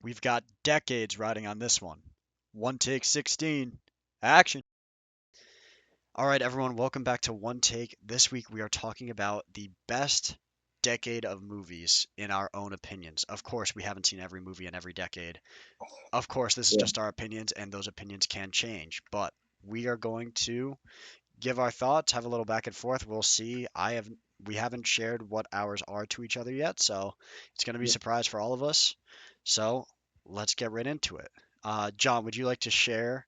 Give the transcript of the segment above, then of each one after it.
We've got decades riding on this one. One take 16. Action. All right, everyone, welcome back to One Take. This week we are talking about the best decade of movies in our own opinions. Of course, we haven't seen every movie in every decade. Of course, this is Yeah, just our opinions, and those opinions can change. But we are going to give our thoughts, have a little back and forth. We'll see. We haven't shared what ours are to each other yet, so it's going to be a yeah, surprise for all of us. So let's get right into it. John, would you like to share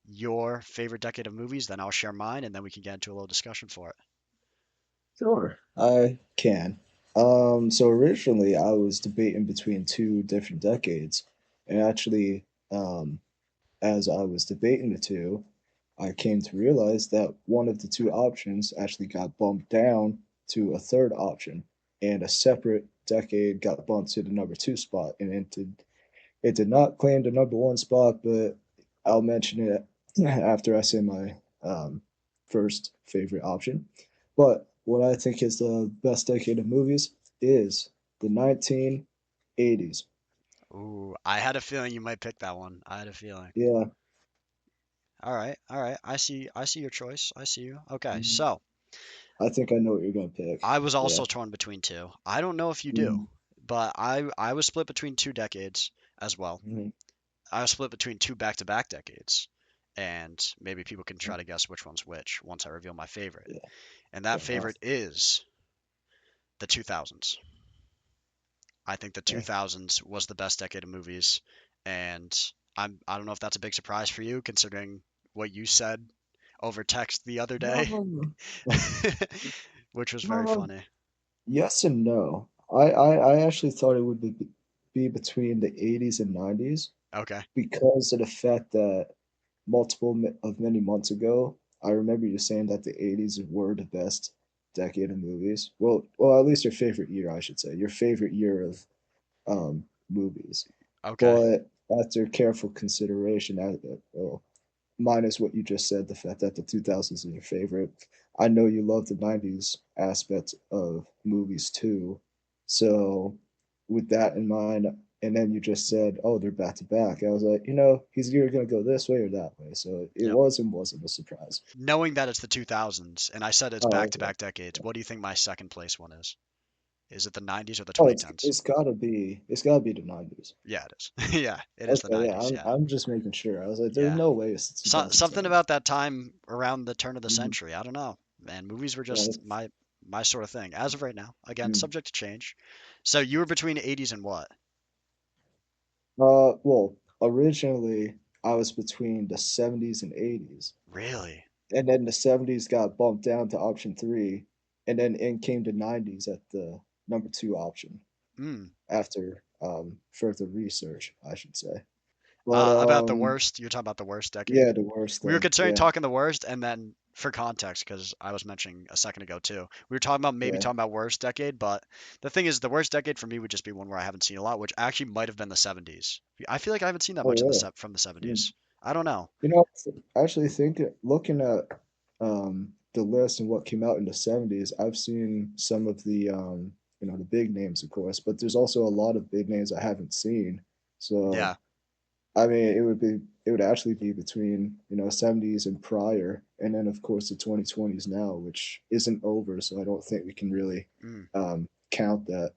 your favorite decade of movies? Then I'll share mine, and then we can get into a little discussion for it. sure. I can. So originally I was debating between two different decades, and actually, um, as I was debating the two, I came to realize that one of the two options actually got bumped down to a third option, and a separate decade got bumped to the number two spot, and it did not claim the number one spot, but I'll mention it after I say my um, first favorite option. But what I think is the best decade of movies is the 1980s. Ooh, I had a feeling you might pick that one. I had a feeling. Yeah. All right, all right. I see your choice. I see you. Okay, Mhm. so I think I know what you're going to pick. I was Yeah. also torn between two. I don't know if you do, Mhm. but I was split between two decades as well. Mhm. I was split between two back-to-back decades, and maybe people can try to guess which one's which once I reveal my favorite. Yeah. And that Fair enough. favorite is the 2000s. I think the Okay. 2000s was the best decade of movies, and I don't know if that's a big surprise for you considering what you said over text the other day, Um, which was very um, funny. yes and no. I actually thought it would be between the 80s and 90s Okay. because of the fact that of many months ago, I remember you saying that the 80s were the best decade of movies. Well, at least your favorite year, I should say, your favorite year of movies. Okay. But after careful consideration, well, minus what you just said, the fact that the 2000s is your favorite, I know you love the 90s aspect of movies too. So, with that in mind, and then you just said, oh, they're back to back. I was like, he's either going to go this way or that way. So, it Yep. was and wasn't a surprise. Knowing that it's the 2000s and I said it's Oh, okay. back-to-back decades, what do you think my second place one is? Is it the 90s or the Oh, it's 2010s? it's gotta be it's gotta be the 90s. Yeah, it is. Yeah, it is the Okay, yeah, 90s. I'm Yeah. I'm just making sure. I was like, there's Yeah. no way it's the Something 2010s. about that time around the turn of the Mhm. century. I don't know. Man, movies were Yeah. just my sort of thing as of right now. Again, Mm. subject to change. So you were between 80s and what? Well, originally I was between the 70s and 80s, Really? and then the 70s got bumped down to option three, and then in came the 90s at the number two option Mm. after further research, I should say. But About the worst. You're talking about the worst decade. yeah, the worst We were thing. considering Yeah, talking the worst, and then for context, because I was mentioning a second ago too, we were talking about maybe yeah. talking about worst decade, but the thing is, the worst decade for me would just be one where I haven't seen a lot, which actually might have been the 70s. I feel like I haven't seen that Oh, much in the really? from the Mm. 70s. I don't know. I actually think looking at the list and what came out in the 70s, I've seen some of the big names, of course, but there's also a lot of big names I haven't seen. So, Yeah. I mean, it would actually be between, 70s and prior, and then of course the 2020s now, which isn't over, so I don't think we can really Mm. count that.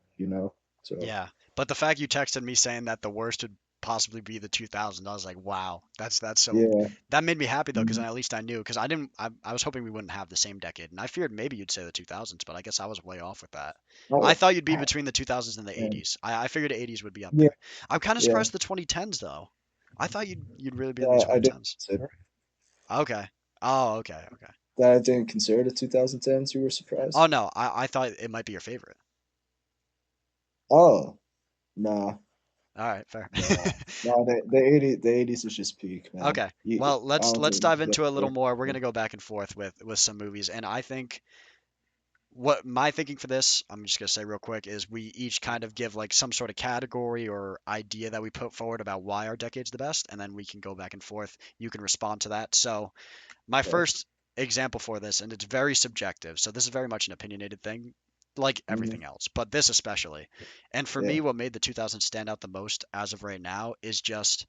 So, Yeah, but the fact you texted me saying that the worst would possibly be the 2000s, I was like, wow, that's so. yeah. That made me happy though, because Mhm. then at least I knew, because I didn't. I was hoping we wouldn't have the same decade, and I feared maybe you'd say the 2000s, but I guess I was way off with that. I Oh, thought you'd be between the 2000s and the yeah. 80s. I figured the 80s would be up Yeah, there. I'm kind of yeah. surprised the 2010s though. I thought you'd really be in the That I didn't 2010s. consider. Okay. Oh, okay, okay. That I didn't consider the 2010s. You were Oh surprised? no, I thought it might be your favorite. Oh, nah, All right, fair. nah, nah. The 80s is just peak, man. Okay. You, Well, I let's don't let's think you dive can go into a little there. more. We're Yeah, gonna go back and forth with some movies, and I think what my thinking for this, I'm just gonna say real quick, is we each kind of give like some sort of category or idea that we put forward about why our decade's the best, and then we can go back and forth. You can respond to that. So my okay. first example for this, and it's very subjective, so this is very much an opinionated thing. like Hmm. everything else, but this especially. And for me, Yeah. what made the 2000s stand out the most as of right now is just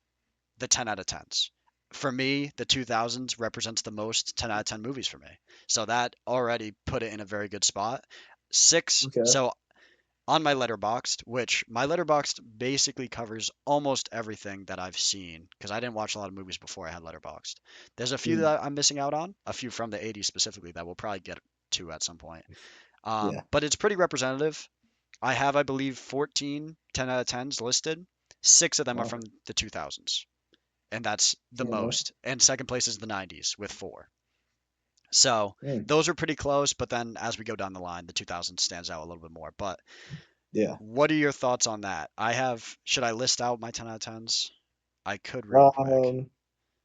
the 10 out of 10s. For me, the 2000s represents the most 10 out of 10 movies for me. So that already put it in a very good spot. Six, Okay. so on my letterboxed, which my letterboxed basically covers almost everything that I've seen because I didn't watch a lot of movies before I had letterboxed. There's a few Mm. that I'm missing out on, a few from the 80s specifically that we'll probably get to at some point. Yeah. But it's pretty representative. I have, I believe, 14 10 out of 10s listed. Six of them are Wow. from the 2000s, and that's the Yeah. No. most. And second place is the 90s with four. So Mm. those are pretty close, but then as we go down the line, the 2000s stands out a little bit more. But Yeah. what are your thoughts on that? Should I list out my 10 out of 10s? I could real quick. Um.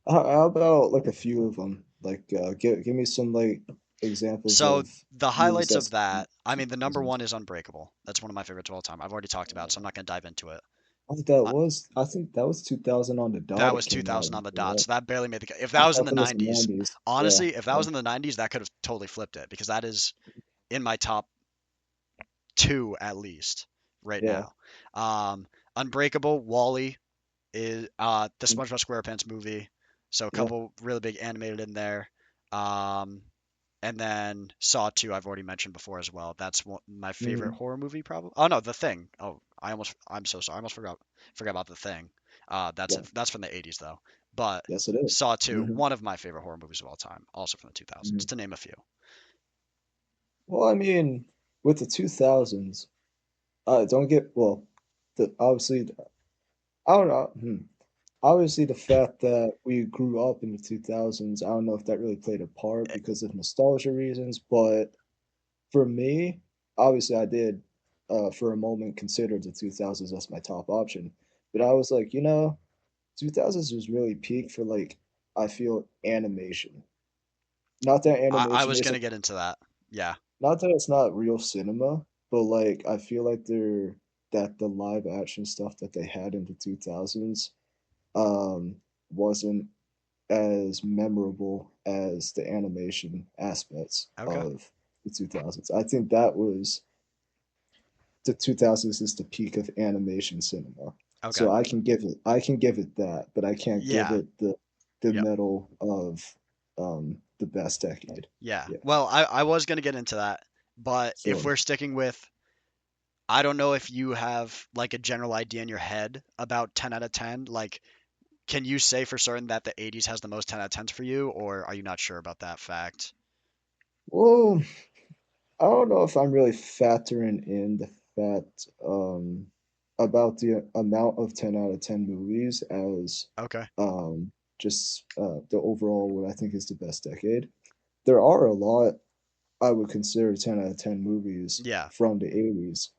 How about like a few of them? Like, give me some like examples So of the movies highlights of that's in that, I the mean, the number 2000s. one is Unbreakable. That's one of my favorites of all time. I've already talked about, it, so I'm not going to dive into it. I think that Uh, was. I think that was 2000 on the That dot. It was came out. 2000 on the dot, Right? so that barely made the cut. If I that was in thought the that was the 90s, 90s. Yeah. honestly, if that Yeah. was in the 90s, that could have totally flipped it because that is in my top two at least right Yeah. now. Unbreakable, Wally is the Mm. SpongeBob SquarePants movie, so a Yeah. couple really big animated in there. Um, and then Saw 2, I've already mentioned before as well. That's my favorite Mm. horror movie, probably. Oh no, The Thing. Oh, I'm so sorry. I almost forgot about The Thing. Yeah. That's from the 80s though. But Yes, it is. Saw 2, Mm-hmm. one of my favorite horror movies of all time, also from the 2000s, Hmm. to name a few. Well, I mean, with the 2000s, don't get well. The obviously, I don't know. Obviously, the fact that we grew up in the 2000s, I don't know if that really played a part Eh, because of nostalgia reasons, but for me, obviously, I did for a moment consider the 2000s as my top option. But I was like, 2000s was really peak for like, I feel animation. Not that I animation was isn't gonna get into that. Yeah. Not that it's not real cinema, but like I feel like that the live action stuff that they had in the 2000s um wasn't as memorable as the animation aspects Okay. of the 2000s. I think that was the 2000s is the peak of animation cinema. Okay. So I can give it that, but I can't give Yeah. it the Yep. medal of the best decade. Yeah. Yeah, Well, I was gonna get into that, but if sure. we're sticking with, I don't know if you have like a general idea in your head about 10 out of 10. Like, can you say for certain that the 80s has the most 10 out of 10s for you, or are you not sure about that fact? Well, I don't know if I'm really factoring in the fact about the amount of 10 out of 10 movies as Okay. just the overall what I think is the best decade. There are a lot I would consider 10 out of 10 movies Yeah. from the 80s.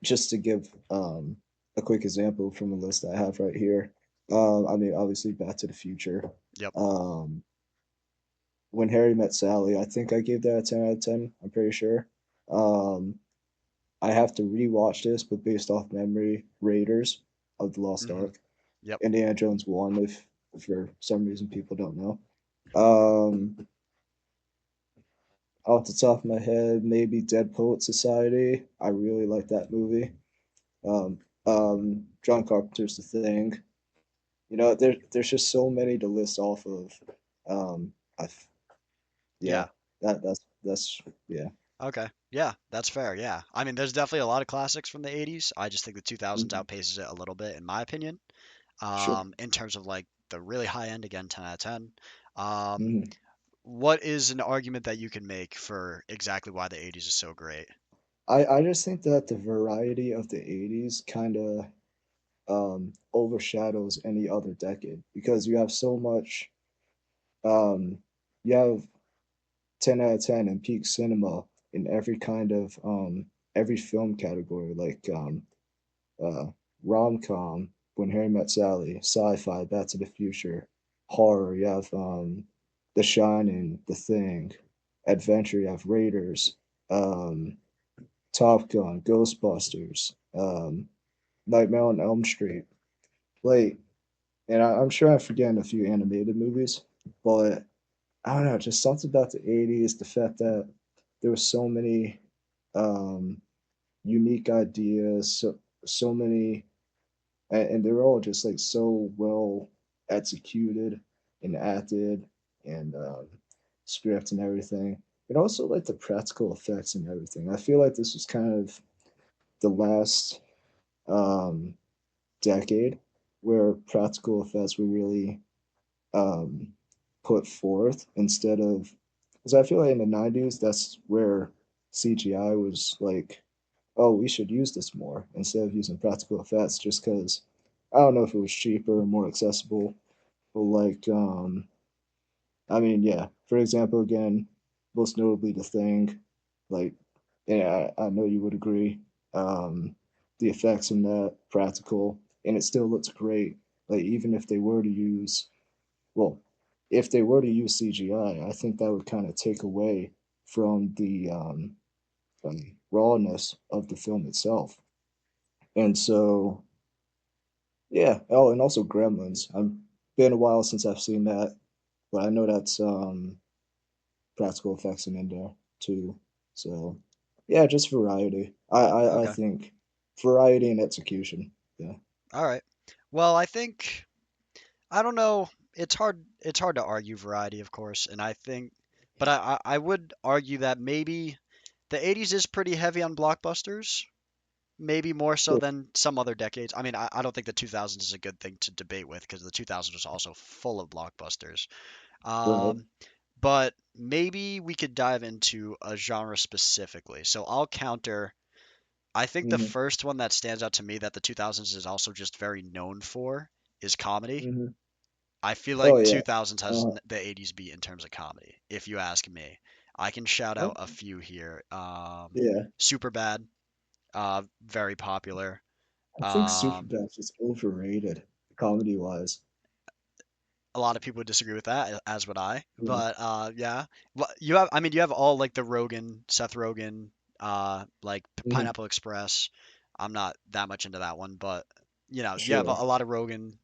Just to give a quick example from a list I have right here. I mean, obviously, Back to the Future. Yep. Um, when Harry Met Sally, I think I gave that a 10 out of 10. I'm pretty sure. Um, I have to rewatch this, but based off memory, Raiders of the Lost Hmm. Ark, Yep. Indiana Jones 1, if for some reason people don't know. Um, Off the top of my head, maybe Dead Poet Society. I really like that movie. John Carpenter's The Thing. There's just so many to list off of. I Yeah, Yeah. that's yeah. Okay. Yeah, that's fair. Yeah. I mean, there's definitely a lot of classics from the 80s. I just think the 2000s Hmm. outpaces it a little bit, in my opinion. Sure. In terms of like the really high end, again, 10 out of 10. Um, Hmm. what is an argument that you can make for exactly why the 80s is so great? I just think that the variety of the 80s kind of overshadows any other decade because you have so much. Um, you have 10 out of 10 in peak cinema in every kind of every film category, like uh, rom com, When Harry Met Sally, sci fi, Back to the Future, horror. You have The Shining, The Thing, adventure. You have Raiders, um, Top Gun, Ghostbusters, Nightmare on Elm Street. Like, and I'm sure I'm forgetting a few animated movies, but I don't know, just something about the 80s, the fact that there was so many, um, unique ideas, so many, and they're all just like so well executed and acted and script and everything. And also like the practical effects and everything. I feel like this was kind of the last um, decade where practical effects were really um, put forth instead of, because I feel like in the 90s that's where CGI was like, oh, we should use this more instead of using practical effects, just because I don't know if it was cheaper or more accessible. But like I mean, yeah, for example, again, most notably the thing, like, yeah, I know you would agree. Um, the effects in that practical, and it still looks great. Like even if they were to use, well, if they were to use CGI, I think that would kind of take away from the rawness of the film itself. And so, yeah. Oh, and also Gremlins. I've been a while since I've seen that, but I know that's practical effects in there too. So yeah, just variety. I Okay. think variety and execution. Yeah. All right. Well, I think I don't know. It's hard to argue variety, of course, and I think, but I would argue that maybe the 80s is pretty heavy on blockbusters, maybe more so Sure. than some other decades. I mean, I don't think the 2000s is a good thing to debate with because the 2000s was also full of blockbusters. Right. Um, but maybe we could dive into a genre specifically. So I'll counter. I think the Mm-hmm. first one that stands out to me that the 2000s is also just very known for is comedy. Mm-hmm. I feel Oh like yeah. 2000s has Uh, the 80s beat in terms of comedy, if you ask me. I can shout out a okay. few here. Yeah. Superbad, very popular. I think Um, Superbad's is overrated, comedy wise. a lot of people would disagree with that, as would I. Yeah. But yeah, well, I mean, you have all like the Rogan, Seth Rogen, like Mm-hmm. Pineapple Express. I'm not that much into that one, but you have a Sure. lot of Rogan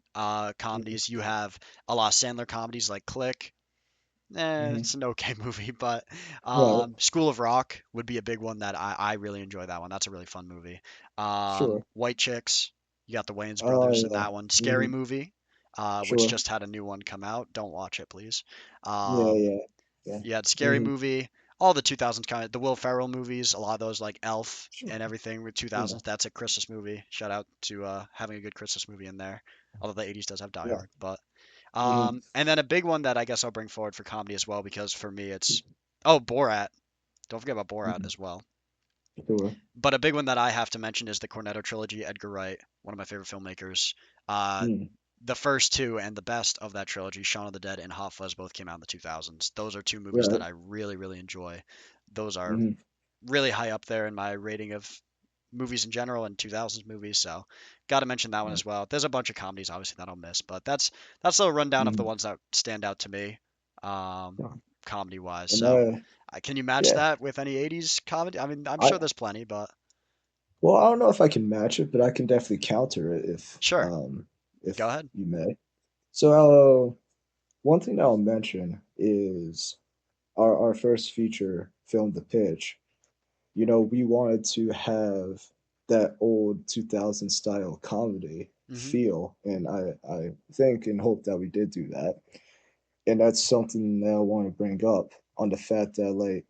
Mm-hmm. comedies. You have a lot of Sandler comedies like Click. Mm-hmm. It's an okay movie, but Right. School of Rock would be a big one that I really enjoy that one. That's a really fun movie. Sure. White Chicks, you got the Wayans Oh brothers in yeah. that one. Scary Mm-hmm. Movie, which Sure. just had a new one come out. Don't watch it, please. Yeah. Um, Yeah. Yeah. you had Scary Mm-hmm. Movie, all the 2000s kind of the Will Ferrell movies, a lot of those like Elf Sure. and everything with Yeah. 2000s. That's a Christmas movie. Shout out to having a good Christmas movie in there. Although the 80s does have Die Yeah. Hard, but Mm-hmm. and then a big one that I guess I'll bring forward for comedy as well, because for me it's Borat. Don't forget about Borat Mm-hmm. as well. Sure. But a big one that I have to mention is the Cornetto trilogy. Edgar Wright, one of my favorite filmmakers. Uh, Mm. the first two and the best of that trilogy, Shaun of the Dead and Hot Fuzz, both came out in the 2000s. Those are two movies that Right. I really, really enjoy. Those are Mm-hmm. really high up there in my rating of movies in general and 2000s movies. So, got to mention that one Right. as well. There's a bunch of comedies obviously that I'll miss, but that's a rundown of the Mm-hmm. ones that stand out to me, um, Yeah. comedy wise. And So, can you match yeah, that with any 80s comedy? I mean, I'm I sure there's plenty, but well, I don't know if I can match it, but I can definitely counter it sure, go if ahead. you may. So one thing that I'll mention is our first feature film, The Pitch. You know, we wanted to have that old 2000 style comedy Hmm. feel, and I think and hope that we did do that. And that's something that I want to bring up on the fact that like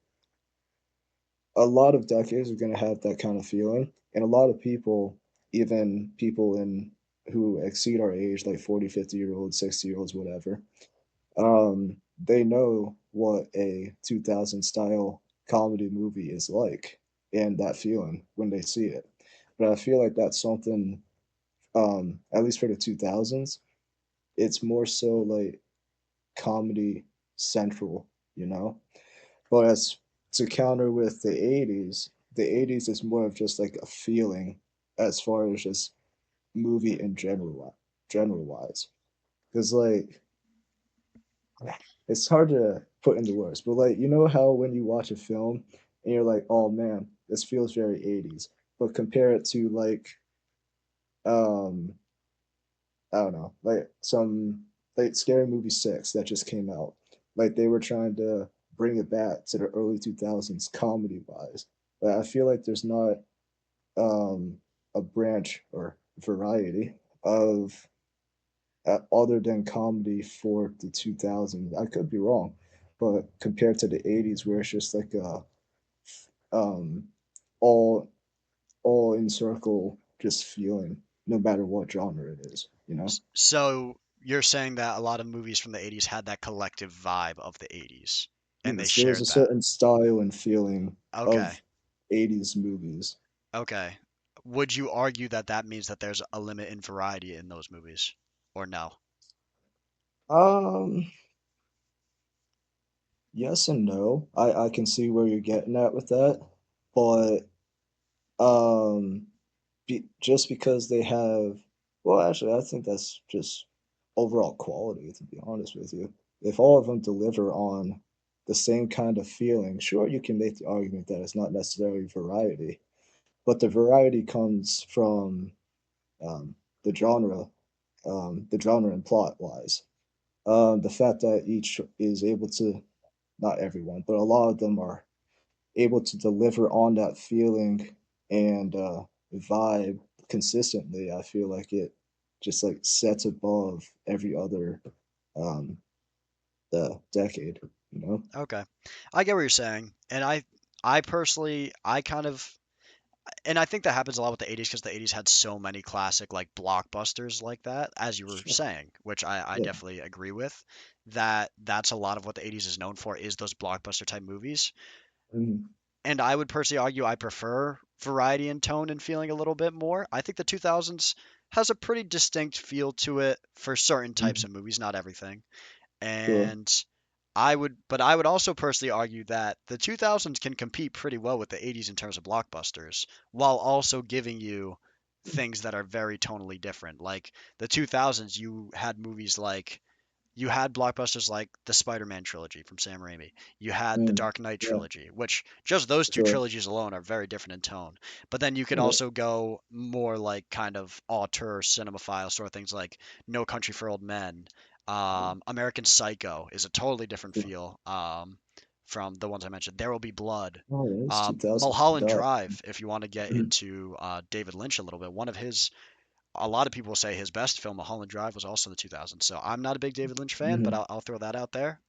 a lot of decades are going to have that kind of feeling, and a lot of people, even people in who exceed our age, like 40, 50-year olds, 60-year olds, whatever, they know what a 2000 style comedy movie is like and that feeling when they see it. But I feel like that's something, at least for the 2000s, it's more so like comedy central, you know? But as to counter with the 80s is more of just like a feeling as far as just movie in general wise. Because like it's hard to put into words, but like you know how when you watch a film and you're like, oh man, this feels very 80s, but compare it to like um I don't know, like some like Scary Movie 6 that just came out. Like they were trying to bring it back to the early 2000s comedy wise. I feel like there's not um, a branch or variety of other than comedy for the 2000s. I could be wrong, but compared to the 80s, where it's just like a um, all all in circle, just feeling, no matter what genre it is. You know, So you're saying that a lot of movies from the 80s had that collective vibe of the 80s and they yes, there was a shared that. certain style and feeling Okay. of 80s movies. Okay. Would you argue that that means that there's a limit in variety in those movies or no? Um, yes and no. I can see where you're getting at with that, but um, just because they have, well, actually, I think that's just overall quality, to be honest with you. If all of them deliver on the same kind of feeling, sure, you can make the argument that it's not necessarily variety, but the variety comes from um, the genre, the genre and plot wise. The fact that each is able to, not everyone, but a lot of them are able to deliver on that feeling and vibe consistently, I feel like it just like sets above every other um, decade. You know. Okay. I get what you're saying. And I personally I kind of and I think that happens a lot with the 80s because the 80s had so many classic like blockbusters like that, as you were Sure. saying, which I Yeah. definitely agree with. That's a lot of what the 80s is known for is those blockbuster type movies. Hmm. And I would personally argue I prefer variety in tone and feeling a little bit more. I think the 2000s has a pretty distinct feel to it for certain types Hmm. of movies, not everything. Sure. And I would also personally argue that the 2000s can compete pretty well with the 80s in terms of blockbusters, while also giving you things that are very tonally different. Like the 2000s, you had blockbusters like the Spider-Man trilogy from Sam Raimi. You had the Mm. Dark Knight Yeah. trilogy, which just those two Sure. trilogies alone are very different in tone. But then you could Yeah. also go more like kind of auteur cinemaphile sort of things like No Country for Old Men. American Psycho is a totally different Yeah. feel from the ones I mentioned. There Will Be Blood. Oh, yeah, it's 2000. Mulholland Duh. Drive, if you want to get Mhm. into David Lynch a little bit, a lot of people say his best film, Mulholland Drive, was also in the 2000s. So I'm not a big David Lynch fan, but Mhm. I'll throw that out there.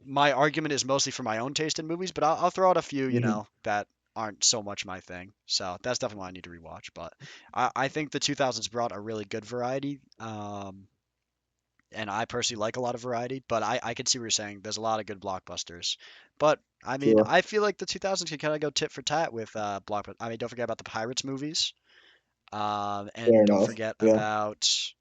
My argument is mostly for my own taste in movies, but I'll throw out a few, Mhm. that aren't so much my thing. So that's definitely why I need to rewatch. But I think the 2000s brought a really good variety. And I personally like a lot of variety, but I can see what you're saying. There's a lot of good blockbusters. But I mean, Sure. I feel like the 2000s can kind of go tit for tat with blockbusters. I mean, don't forget about the Pirates movies. Fair And don't enough. forget Yeah. about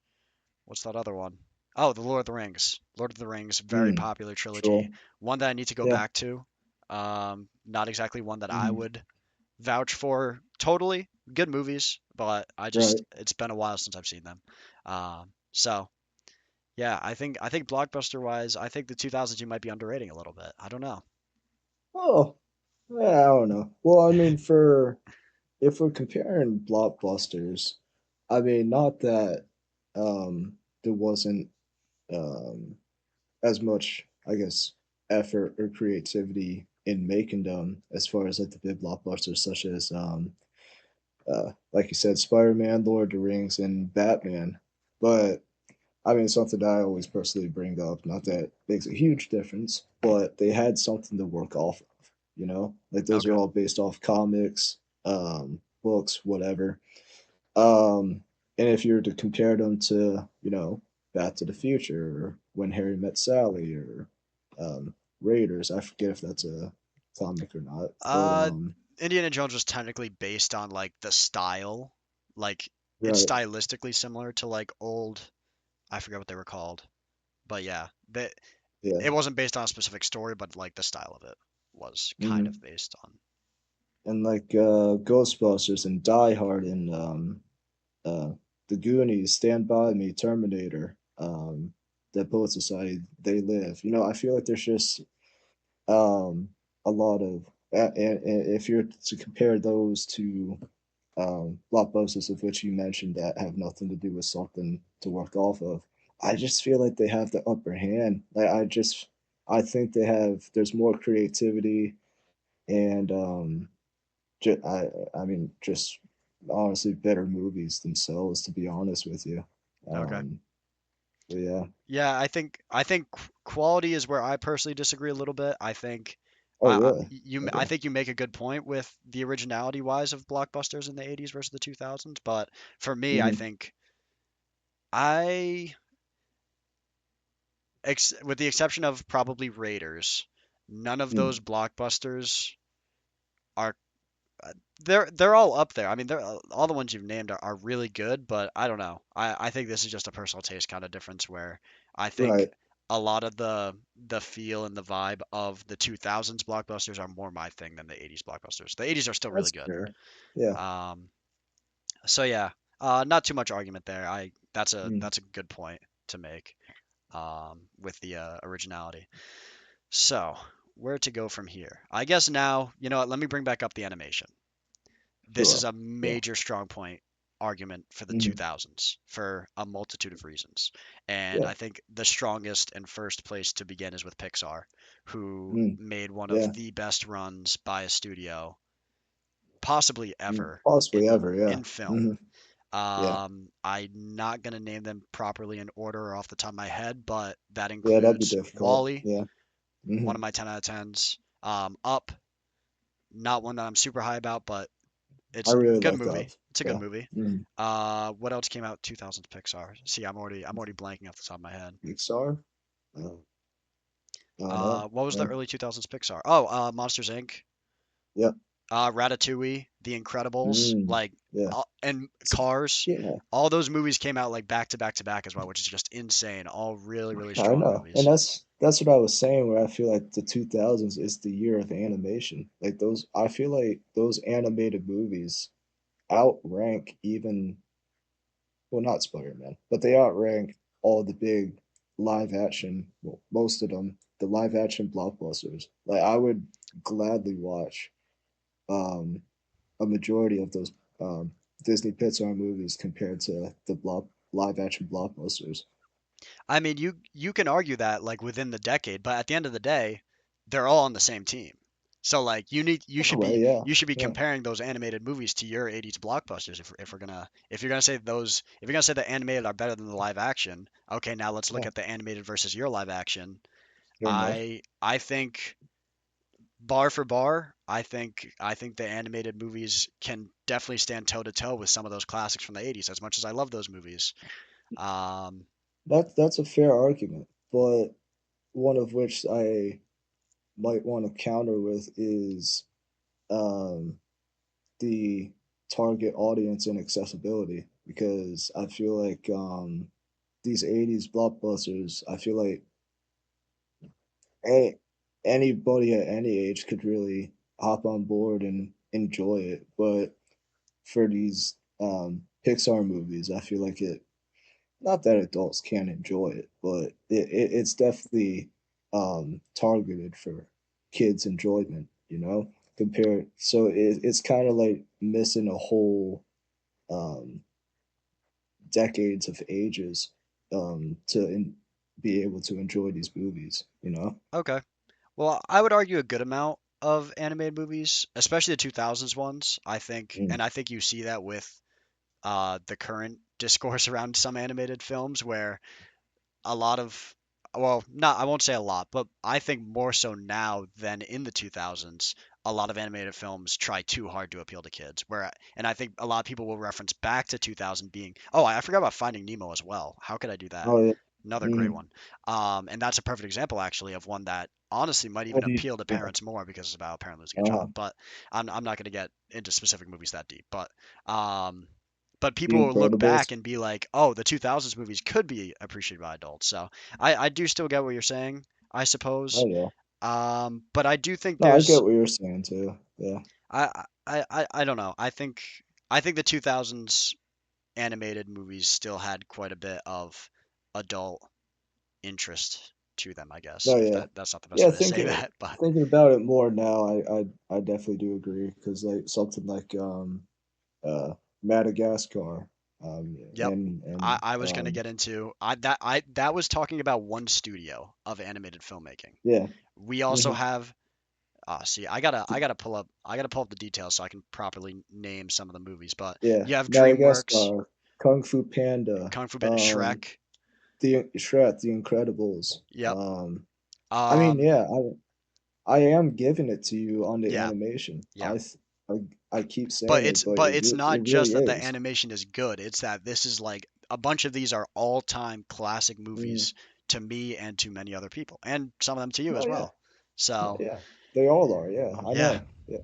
what's that other one? Oh, the Lord of the Rings. Lord of the Rings, very Mm. popular trilogy. Sure. One that I need to go Yeah. back to. Not exactly one that I Mhm. would vouch for totally. Good movies, but Right. it's been a while since I've seen them. So yeah, I think blockbuster wise, I think the 2000s you might be underrating a little bit. I don't know. Oh, yeah, I don't know. Well, I mean, for if we're comparing blockbusters, I mean, not that there wasn't um, as much, I guess, effort or creativity in making them as far as like the big blockbusters such as like you said, Spider-Man, Lord of the Rings, and Batman. But I mean, something that I always personally bring up, not that it makes a huge difference, but they had something to work off of, you know? Like those are Okay. all based off comics, books, whatever. Um, and if you were to compare them to, Back to the Future or When Harry Met Sally or Raiders, I forget if that's a comic or not, but Uh, Indiana Jones was technically based on like the style, like it's right, stylistically similar to like old. I forget what they were called, but yeah, yeah. it wasn't based on a specific story, but like the style of it was kind of Hmm. based on. And like Ghostbusters and Die Hard and uh, The Goonies, Stand By Me, Terminator, Dead Poet Society, They Live. I feel like there's just um, a lot of, and if you're to compare those to blockbusters of which you mentioned that have nothing to do with something to work off of, I just feel like they have the upper hand. I think there's more creativity and I mean, just honestly better movies themselves, to be honest with you. Okay. Um, but yeah. Yeah, I think quality is where I personally disagree a little bit. I think Oh, really? I Okay. think you make a good point with the originality wise of blockbusters in the 80s versus the 2000s, but for me, I Hmm. think I with the exception of probably Raiders, none of those Mm. blockbusters are they're all up there. I mean, they're all the ones you've named are really good, but I don't know. I think this is just a personal taste kind of difference where I think Right. a lot of the feel and the vibe of the 2000s blockbusters are more my thing than the 80s blockbusters. The 80s are still really That's good. fair. Yeah. Um, so yeah, not too much argument there. I Mm. that's a good point to make with the originality. So where to go from here? I guess now, you know what, let me bring back up the animation. This is Sure. a Yeah. major strong point argument for the Hmm. 2000s for a multitude of reasons. And Yeah. I think the strongest and first place to begin is with Pixar, who Mm. made one of Yeah. the best runs by a studio possibly Mm. ever Possibly in ever. Yeah. in film. Hmm. Yeah. I'm not gonna name them properly in order or off the top of my head, but that Yeah. That'd be includes difficult. Wally, Yeah. Hmm. one of my 10 out of 10s. Up, not one that I'm super high about, but I it's a really good liked movie. Up. It's a good Yeah. movie. Mm. What else came out 2000s Pixar? See, I'm already blanking off the top of my head. Pixar. I don't know. What was the Yeah. early 2000s Pixar? Oh, Monsters Inc. Yep. Ratatouille, The Incredibles, Mm. like, Yeah. and It's a, Cars. yeah. All those movies came out like back to back to back as well, which is just insane. All really, really I strong know, and movies. that's what I was saying. Where I feel like the 2000s is the year of animation. Like those, I feel like those animated movies outrank even, well, not Spider Man, but they outrank all the big live action. Well, most of them, the live action blockbusters. Like I would gladly watch um, a majority of those um, Disney Pixar movies compared to the live action blockbusters. I mean, you can argue that like within the decade, but at the end of the day, they're all on the same team. So like In a way, yeah, you should be yeah, comparing those animated movies to your 80s blockbusters if you're gonna say those if you're gonna say the animated are better than the live action, okay, now let's look yeah. at the animated versus your live action. Fair enough. I think bar for bar, I think the animated movies can definitely stand toe to toe with some of those classics from the 80s as much as I love those movies. Um, That's a fair argument, but one of which I might want to counter with is um, the target audience and accessibility, because I feel like these '80s blockbusters, I feel like a, anybody at any age could really hop on board and enjoy it, but for these Pixar movies, I feel like it, not that adults can't enjoy it, but it's definitely targeted for kids' enjoyment, you know? Compared, so it's kind of like missing a whole um, decades of ages be able to enjoy these movies, you know? okay. Well, I would argue a good amount of animated movies, especially the 2000s ones. Mm. I think you see that with the current discourse around some animated films, where a lot of, well, not I won't say a lot, but I think more so now than in the 2000s, a lot of animated films try too hard to appeal to kids. And I think a lot of people will reference back to 2000 being, oh, I forgot about Finding Nemo as well. How could I do that? Oh yeah. Another great Mm. one. And that's a perfect example, actually, of one that honestly might even What do you? appeal to Yeah. parents more because it's about a parent losing a Uh-huh. child. But I'm not going to get into specific movies that deep. Um, but The people will look back Incredibles. and be like, oh, the 2000s movies could be appreciated by adults. So I do still get what you're saying, I Oh suppose. yeah. But I do think No, I there's get what you're saying too. Yeah. I don't know. I think the 2000s animated movies still had quite a bit of adult interest to them, I guess. Oh If yeah. that's not the best Yeah. way to say that, but Thinking about it more now, I definitely do agree, because like something like uh Madagascar, yep. and I was gonna get into I that was talking about one studio of animated filmmaking. yeah. We also Hmm. have See, I gotta pull up the details so I can properly name some of the movies. But Yeah, you have DreamWorks, Madagascar, Kung Fu Panda, Kung Fu Panda, Shrek. the Shrek, The Incredibles. Yep. I mean, Um, yeah, I am giving it to you on the yeah, animation. yeah. I keep But saying it's it, but but it's it not just really that the is. animation is good. It's that this is like a bunch of these are all-time classic Mm. movies to me and to many other people, and some of them to you No, as yeah, well. no, So, yeah, they all are. Yeah, I yeah. know. Yeah,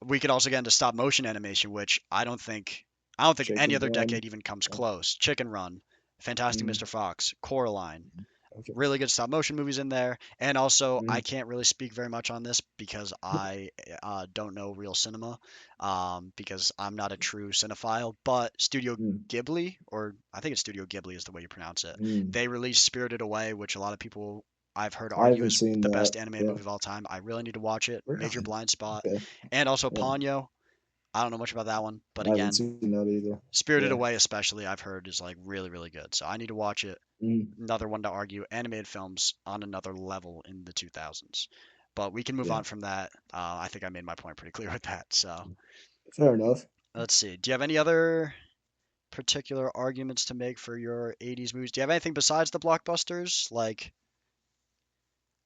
We could also get into stop motion animation, which I don't think any Chicken other Run. decade even comes Yeah. close. Chicken Run, Fantastic Mm. Mr. Fox, Coraline, Okay. really good stop motion movies in there. And also, I Mm. can't really speak very much on this because I don't know real cinema, because I'm not a true cinephile. But Studio Mm. Ghibli, or I think it's Studio Ghibli is the way you pronounce it, Mm. they released Spirited Away, which a lot of people I've heard I argue haven't is seen the that. best animated Yeah, movie of all time. I really need to watch it. Major really. blind spot. Okay. And also Yeah, Ponyo. I don't know much about that one, but I haven't again, seen that either. Spirited Yeah. Away especially I've heard is like really really good. So I need to watch it. Mm. Another one to argue animated films on another level in the 2000s. But we can move Yeah. on from that. I think I made my point pretty clear with that. So Fair enough. let's see. Do you have any other particular arguments to make for your 80s movies? Do you have anything besides the blockbusters? Like,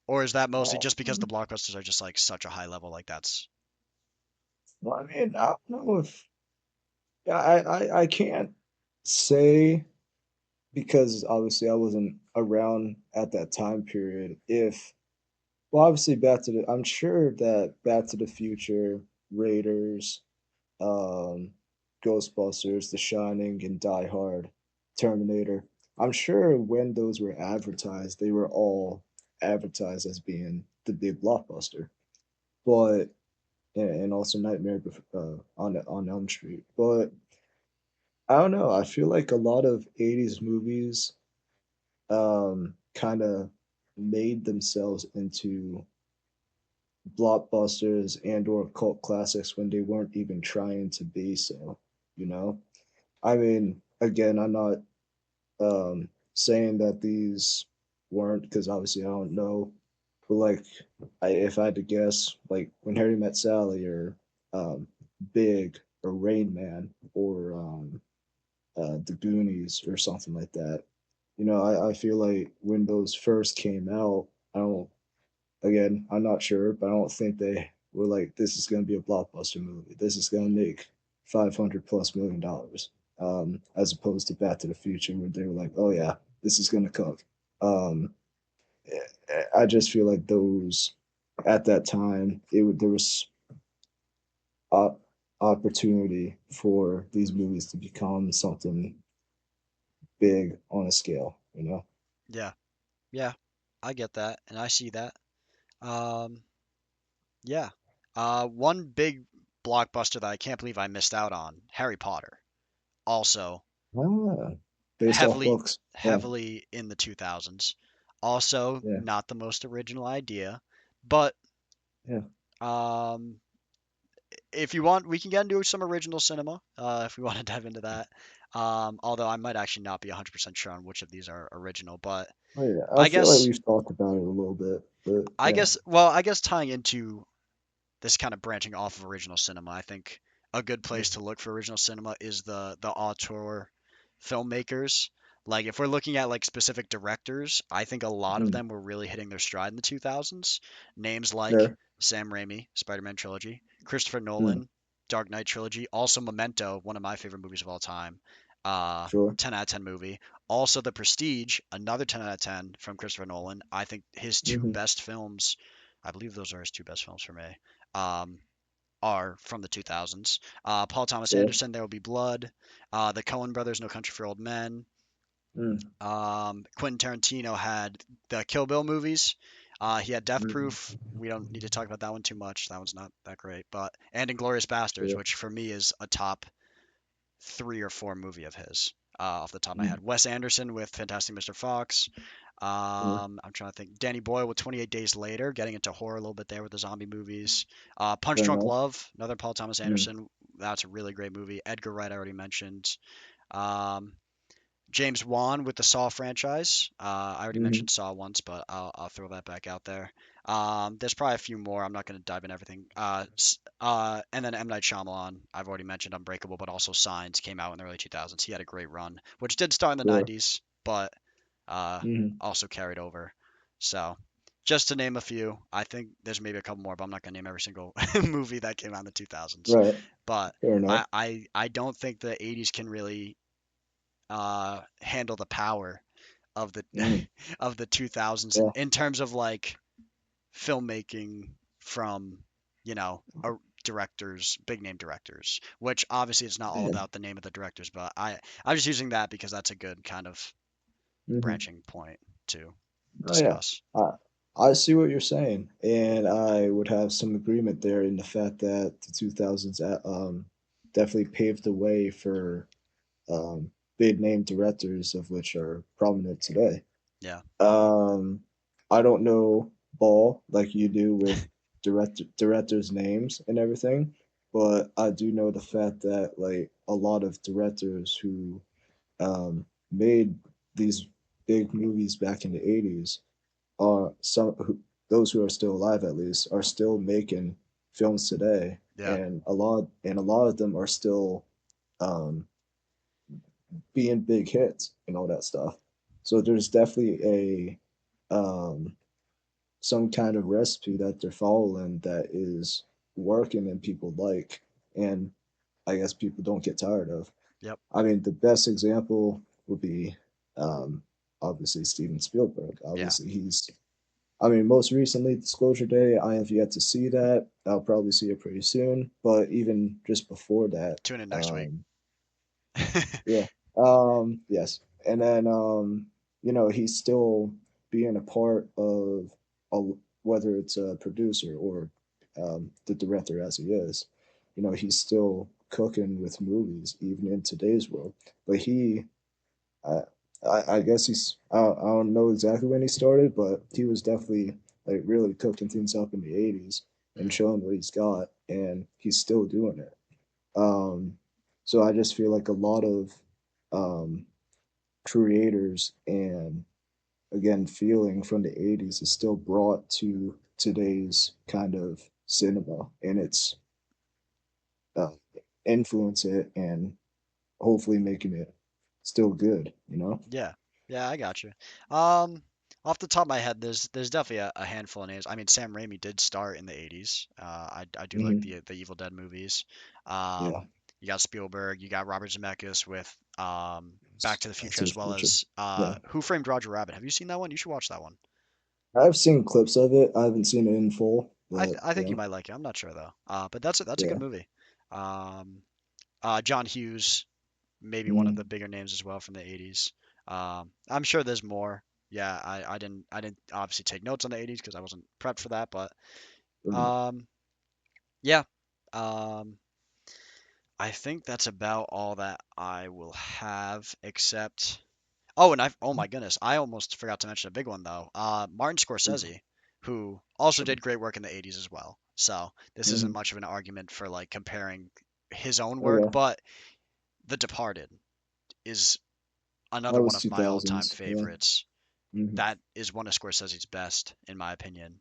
or is that mostly just because the Um, blockbusters are just like such a high level? Like that's well, I mean, I don't know if I can't say because obviously I wasn't around at that time period. If well, obviously I'm sure that Back to the Future, Raiders, um, Ghostbusters, The Shining, and Die Hard, Terminator. I'm sure when those were advertised, they were all advertised as being the big blockbuster. But and also on Elm Street. But I don't know. I feel like a lot of '80s movies kind of made themselves into blockbusters and or cult classics when they weren't even trying to be so. You know, I mean, again, I'm not saying that these weren't because obviously I don't know, but like, if I had to guess, like when Harry Met Sally or um, Big or Rain Man or The Goonies or something like that. You know, I feel like when those first came out, I don't. Again, I'm not sure, but I don't think they were like, this is going to be a blockbuster movie. This is going to make 500 plus $1 million. As opposed to Back to the Future, where they were like, oh yeah, this is going to cook. Um, I just feel like those at that time, there was op- opportunity for these movies to become something big on a scale, you know? yeah, yeah. I get that and I see that. Um, yeah. One big blockbuster that I can't believe I missed out on, Harry Potter. Also Ah, based off heavily books. Yeah, heavily in the 2000s. Also yeah, not the most original idea, but yeah. um if you want, we can get into some original cinema, if we want to dive into that. Although I might actually not be 100% sure on which of these are original, but Oh yeah, I I feel like guess we've talked about it a little bit, but yeah. I guess tying into this kind of branching off of original cinema, I think a good Yeah. place to look for original cinema is the auteur filmmakers. Like if we're looking at like specific directors, I think a lot of Mm. them were really hitting their stride in the 2000s. Names like Fair. Sam Raimi, Spider-Man trilogy, Christopher Mm. Nolan, Dark Knight trilogy, also Memento, one of my favorite movies of all time. Sure. 10 out of 10 movie. Also The Prestige, another 10 out of 10 from Christopher Nolan. I think his two Hmm. best films, I believe those are his two best films for me. Um, are from the 2000s. Paul Thomas Fair. Anderson, There Will Be Blood. The Coen Brothers, No Country for Old Men. Mm. Quentin Tarantino had the Kill Bill movies. He had Death Mm. Proof. We don't need to talk about that one too much. That one's not that great. But and Inglourious Basterds, Fair. which for me is a top 3 or 4 movie of his. Off the top of my Mm. head, Wes Anderson with Fantastic Mr. Fox. Fair. I'm trying to think. Danny Boyle with 28 Days Later, getting into horror a little bit there with the zombie movies. Punch Fair Drunk enough. Love, another Paul Thomas Mm. Anderson. That's a really great movie. Edgar Wright, I already mentioned. Um, James Wan with the Saw franchise. I already Hmm. mentioned Saw once, but I'll throw that back out there. There's probably a few more. I'm not going to dive in everything. And then M. Night Shyamalan. I've already mentioned Unbreakable, but also Signs came out in the early 2000s. He had a great run, which did start in the Sure. 90s, but uh, Hmm. also carried over. So, just to name a few, I think there's maybe a couple more, but I'm not going to name every single movie that came out in the 2000s. Right. But Fair I, enough. I, I don't think the 80s can really handle the power of the Mm. of the 2000s Yeah. in terms of like filmmaking from directors, big name directors, which obviously it's not all Yeah. about the name of the directors, but I'm just using that because that's a good kind of Hmm. branching point to Oh yeah. discuss. I I see what you're saying, and I would have some agreement there in the fact that the 2000s definitely paved the way for um, big name directors, of which are prominent today. Yeah. Um, I don't know ball like you do with directors' names and everything, but I do know the fact that like a lot of directors who made these big movies back in the 80s are some who, those who are still alive at least are still making films today, Yeah. and a lot of them are still um, being big hits and all that stuff. So there's definitely a some kind of recipe that they're following that is working and people like, and I guess people don't get tired of. Yep. I mean, the best example would be um, obviously Steven Spielberg. Yeah. Obviously, I mean, most recently, Disclosure Day, I have yet to see that. I'll probably see it pretty soon. But even just before that, Tune in next week. um, yeah, yes. And then, he's still being a part of a, whether it's a producer or the director as he is, he's still cooking with movies even in today's world. But I, I guess I don't know exactly when he started, but he was definitely like really cooking things up in the 80s and Mm, showing what he's got, and he's still doing it. Um, so I just feel like a lot of um, creators and again feeling from the 80s is still brought to today's kind of cinema, and it's uh, influence it and hopefully making it still good, you know? yeah. Yeah, I got you. Um, Off the top of my head, there's definitely a handful of names. I mean, Sam Raimi did start in the 80s. I do like Hmm. the Evil Dead movies. Yeah. You got Spielberg, you got Robert Zemeckis with Back to the Back Future, to the as well Future. as Yeah. Who Framed Roger Rabbit. Have you seen that one? You should watch that one. I've seen clips of it. I haven't seen it in full, but I think yeah, you might like it. I'm not sure though. But that's a good yeah. movie. Um, John Hughes, maybe one of Mm-hmm. the bigger names as well from the 80s. I'm sure there's more. Yeah, I didn't obviously take notes on the 80s because I wasn't prepped for that, but Right. um, yeah. Um, I think that's about all that I will have, except oh my goodness, I almost forgot to mention a big one though. Martin Scorsese, who also Sure. did great work in the 80s as well. So this isn't Mm-hmm. much of an argument for like comparing his own work, Okay. but The Departed is another That one was of my all-time 2000s. Yeah. favorites. Mm-hmm. That is one of Scorsese's best, in my opinion.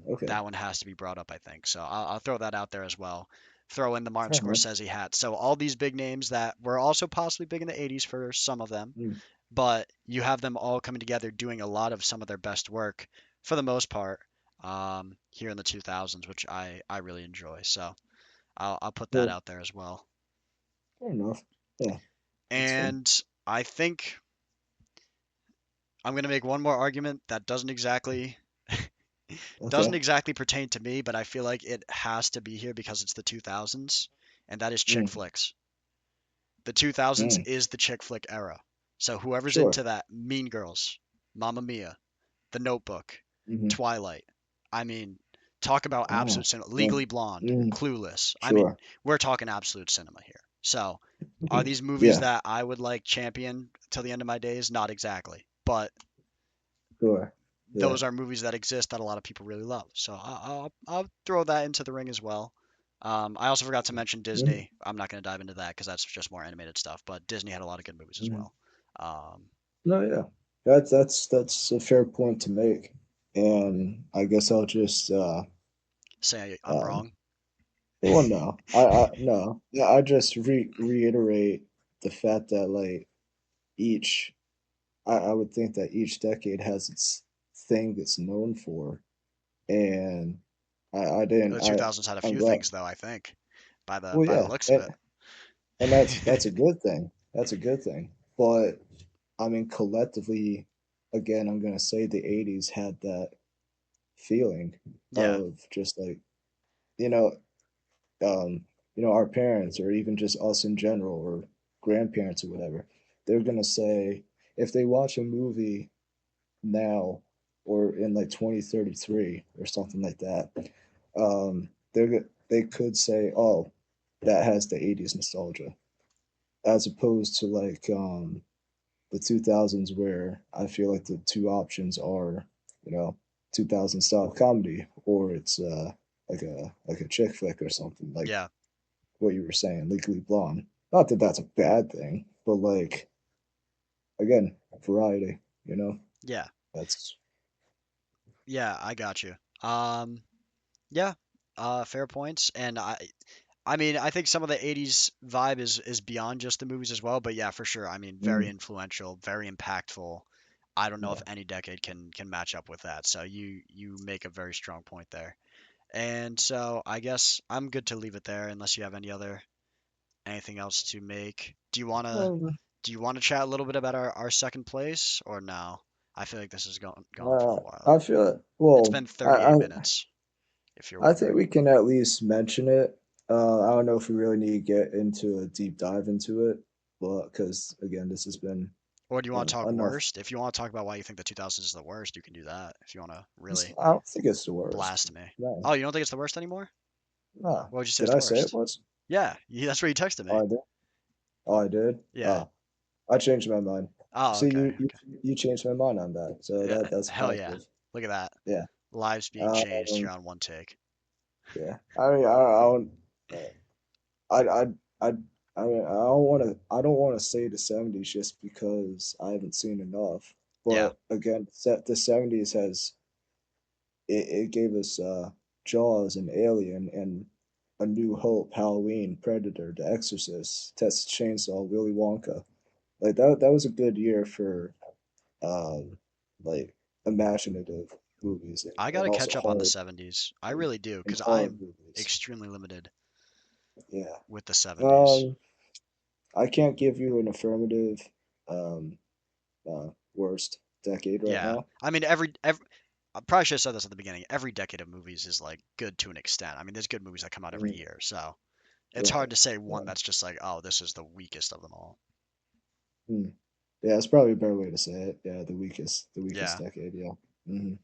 Okay. That one has to be brought up, I think. So I'll throw that out there as well. Throw in the Martin Fair enough. Scorsese hat. So all these big names that were also possibly big in the 80s for some of them, Mm. but you have them all coming together doing a lot of some of their best work for the most part here in the 2000s, which I really enjoy. So I'll put that Sure. out there as well. Fair enough. Yeah, that's fair. And I think I'm gonna make one more argument that doesn't Okay. exactly pertain to me, but I feel like it has to be here because it's the 2000s, and that is chick Mm. flicks. The 2000s Mm. is the chick flick era. So whoever's Sure. into that, Mean Girls, Mamma Mia, The Notebook, Mm-hmm. Twilight. I mean, talk about Oh. absolute cinema. Yeah. Legally Blonde, Mm. Clueless. I mean, Sure. we're talking absolute cinema here. So, are these movies Yeah. that I would like champion till the end of my days? Not exactly. But Sure. Yeah. those are movies that exist that a lot of people really love. So I'll throw that into the ring as well. I also forgot to mention Mm-hmm. Disney. I'm not going to dive into that because that's just more animated stuff. But Disney had a lot of good movies as Mm-hmm. well. Um, No, yeah, that's a fair point to make, and I guess I'll just say I'm um, wrong. well, no, I no, yeah, I just reiterate the fact that like each, I would think that each decade has its thing it's known for, and I didn't, The 2000s had a I'm few glad. things though, I think, Well, by the yeah, looks of it. and that's a good thing. That's a good thing. But I mean, collectively, again, I'm gonna say the '80s had that feeling Yeah, of just like, you know, um, our parents or even just us in general or grandparents or whatever, they're gonna say if they watch a movie now or in like 2033 or something like that, they could say, "Oh, that has the '80s nostalgia," as opposed to like the 2000s where I feel like the two options are, you know, 2000 style comedy or it's like a chick flick or something like yeah, what you were saying, Legally Blonde. Not that that's a bad thing, but like again, variety. You know, yeah, that's yeah. I got you. Um, yeah, fair points. And I mean, I think some of the '80s vibe is beyond just the movies as well. But yeah, for sure. I mean, very mm, influential, very impactful. I don't know if yeah. any decade can match up with that. So you make a very strong point there. And so I guess I'm good to leave it there unless you have anything else to make. Um, Do you wanna chat a little bit about our second place or no? I feel like this has gone for a while. I feel It's well. been 38 minutes, if you're I think wondering. we can at least mention it. I don't know if we really need to get into a deep dive into it, but because again, this has been Or do you want to talk enough. worst? If you want to talk about why you think the 2000s is the worst, you can do that. If you want to really I don't think it's the worst. blast me. No, Oh, you don't think it's the worst anymore? no. What would you say Did is the I say it worst? was? Yeah, that's what you texted Oh, me. I did. Oh, I did. Yeah. I changed my mind. Oh, See, okay. Okay. you changed my mind on that, so Yeah. that's Hell yeah. positive. Look at that. Yeah. Lives being changed here Um. on one take. Yeah. I mean, I don't. I I I I mean, I don't want to say the '70s just because I haven't seen enough. Yeah. But again, the '70s it gave us Jaws and Alien and A New Hope, Halloween, Predator, The Exorcist, Texas Chainsaw, Willy Wonka. Like that was a good year for um like imaginative movies I and gotta also catch up on the '70s. I really do, and because I horror am movies. extremely limited Yeah. with the '70s. Um I can't give you an affirmative um, worst decade right Yeah. now. I mean, I probably should have said this at the beginning. Every decade of movies is like good to an extent. I mean, there's good movies that come out every Mm, year, so it's hard right. to say one Right. that's just like, oh, this is the weakest of them all. Mm. Yeah, it's probably a better way to say it. Yeah, the weakest Yeah. decade. Yeah. Hmm.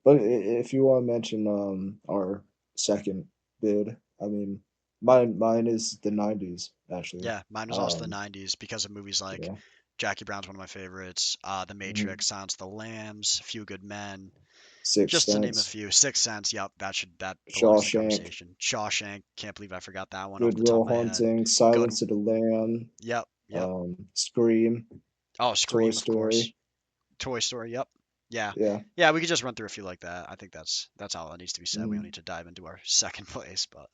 But if you want to mention our second bid, I mean, mine is the '90s actually. Yeah, mine was also the Um, '90s because of movies like yeah. Jackie Brown's one of my favorites, The Hmm. Matrix, Silence of the Lambs, A Few Good Men, Sixth just to name a Sense, few. Sixth Sense, yep, that belongs in the Shawshank, conversation. Shawshank, can't believe I forgot that one off Good the top Will of my head. Hunting, Good, Silence of the Lamb, yep, yep. Scream, Oh, Toy Scream, of Story. course. Toy Story, yep. Yeah. Yeah, Yeah, we could just run through a few like that. I think that's all that needs to be said. We don't mhm, need to dive into our second place, but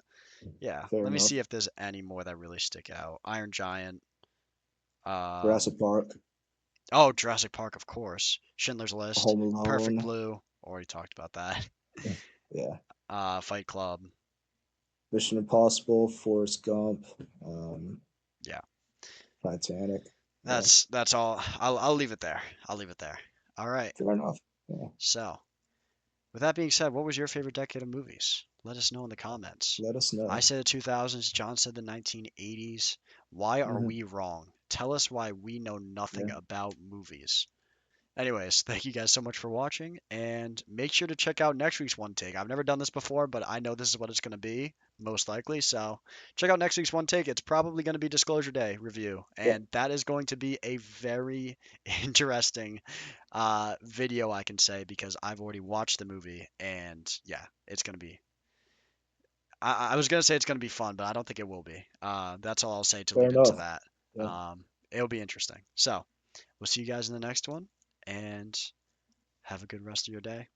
yeah. fair Let me see enough. if there's any more that really stick out. Iron Giant. Um, Jurassic Park, oh, Jurassic Park, of course. Schindler's List. Home Perfect Alone. Blue. Already talked about that. Yeah, Fight Club. Mission Impossible, Forrest Gump, um, Yeah. Titanic. Yeah, That's all. I'll leave it there. I'll leave it there. All right. fair enough. Yeah, So, with that being said, what was your favorite decade of movies? Let us know in the comments. let us I know. said the 2000s, John said the 1980s. Why are Hmm. we wrong? Tell us why we know nothing Yeah, about movies. Anyways, thank you guys so much for watching, and make sure to check out next week's One Take. I've never done this before, but I know this is what it's going to be, most likely. So check out next week's One Take. It's probably going to be Disclosure Day review, yeah, and that is going to be a very interesting video, I can say, because I've already watched the movie, and yeah, it's going to be. I was going to say it's going to be fun, but I don't think it will be. That's all I'll say to fair lead into enough. that. Yeah. It'll be interesting. So we'll see you guys in the next one, and have a good rest of your day.